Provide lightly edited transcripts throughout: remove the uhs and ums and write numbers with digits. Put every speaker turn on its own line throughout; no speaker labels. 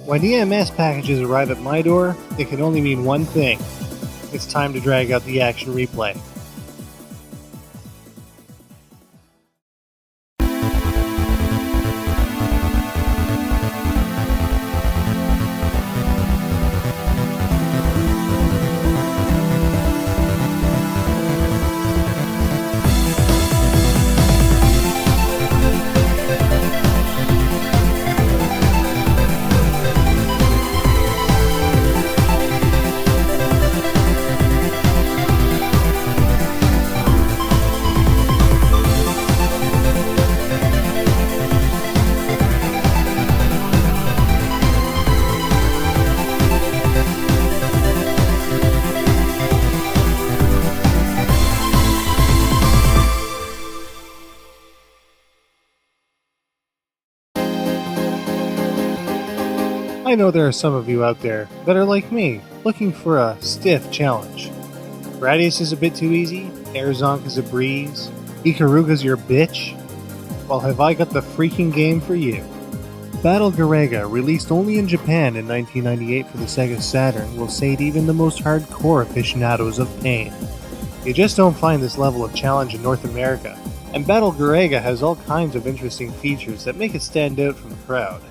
When EMS packages arrive at my door, it can only mean one thing. It's time to drag out the action replay. I know there are some of you out there that are like me, looking for a stiff challenge. Gradius is a bit too easy, Airzonk is a breeze, Ikaruga's your bitch? Well, have I got the freaking game for you. Battle Garegga, released only in Japan in 1998 for the Sega Saturn, will sate even the most hardcore aficionados of pain. You just don't find this level of challenge in North America, and Battle Garegga has all kinds of interesting features that make it stand out from the crowd.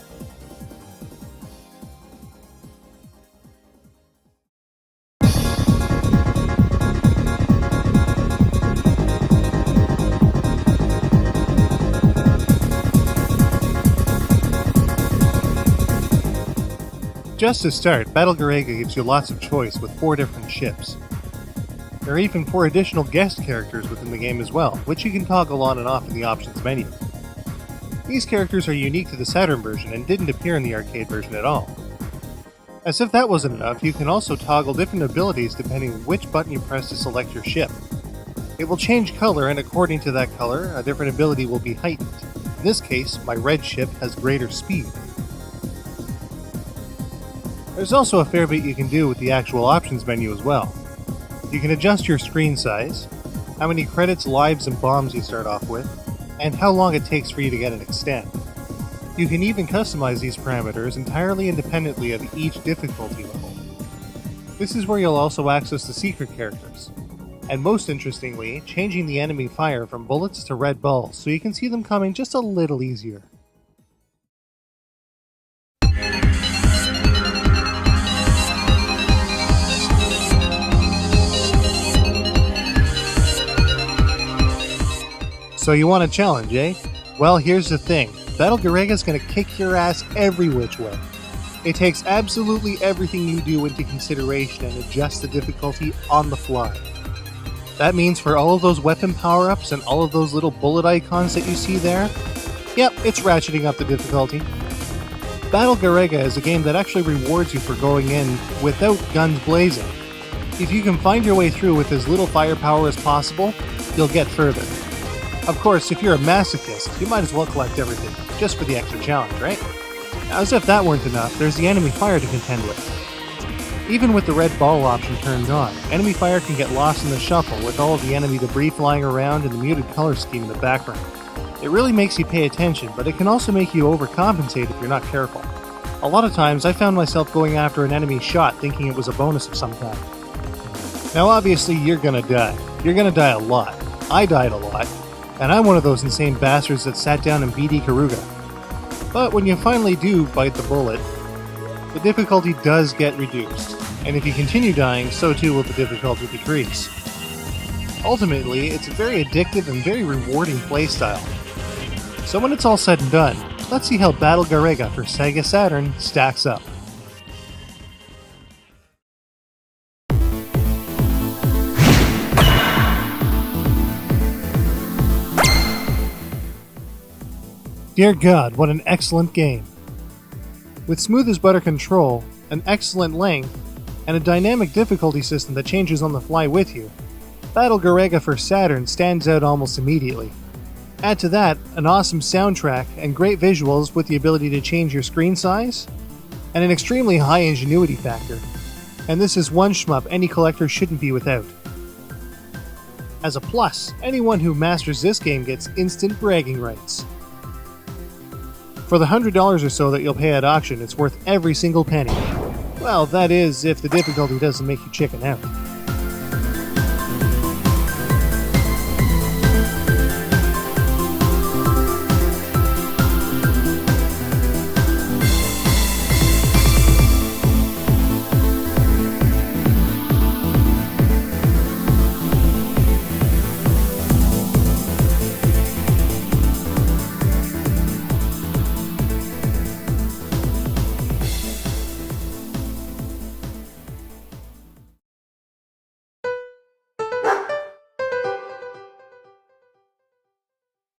Just to start, Battle Garegga gives you lots of choice with 4 different ships. There are even 4 additional guest characters within the game as well, which you can toggle on and off in the options menu. These characters are unique to the Saturn version and didn't appear in the arcade version at all. As if that wasn't enough, you can also toggle different abilities depending on which button you press to select your ship. It will change color, and according to that color, a different ability will be heightened. In this case, my red ship has greater speed. There's also a fair bit you can do with the actual options menu as well. You can adjust your screen size, how many credits, lives, and bombs you start off with, and how long it takes for you to get an extend. You can even customize these parameters entirely independently of each difficulty level. This is where you'll also access the secret characters, and most interestingly, changing the enemy fire from bullets to red balls so you can see them coming just a little easier. So you want a challenge, eh? Well, here's the thing. Battle Garegga is going to kick your ass every which way. It takes absolutely everything you do into consideration and adjusts the difficulty on the fly. That means for all of those weapon power-ups and all of those little bullet icons that you see there, yep, it's ratcheting up the difficulty. Battle Garegga is a game that actually rewards you for going in without guns blazing. If you can find your way through with as little firepower as possible, you'll get further. Of course, if you're a masochist, you might as well collect everything, just for the extra challenge, right? Now, as if that weren't enough, there's the enemy fire to contend with. Even with the red ball option turned on, enemy fire can get lost in the shuffle with all of the enemy debris flying around and the muted color scheme in the background. It really makes you pay attention, but it can also make you overcompensate if you're not careful. A lot of times, I found myself going after an enemy shot thinking it was a bonus of some kind. Now obviously, you're gonna die. You're gonna die a lot. I died a lot. And I'm one of those insane bastards that sat down and beat Ikaruga. But when you finally do bite the bullet, the difficulty does get reduced, and if you continue dying, so too will the difficulty decrease. Ultimately, it's a very addictive and very rewarding playstyle. So when it's all said and done, let's see how Battle Garegga for Sega Saturn stacks up. Dear God, what an excellent game. With smooth as butter control, an excellent length, and a dynamic difficulty system that changes on the fly with you, Battle Garegga for Saturn stands out almost immediately. Add to that an awesome soundtrack and great visuals with the ability to change your screen size, and an extremely high ingenuity factor, and this is one shmup any collector shouldn't be without. As a plus, anyone who masters this game gets instant bragging rights. For the $100 or so that you'll pay at auction, it's worth every single penny. Well, that is, if the difficulty doesn't make you chicken out.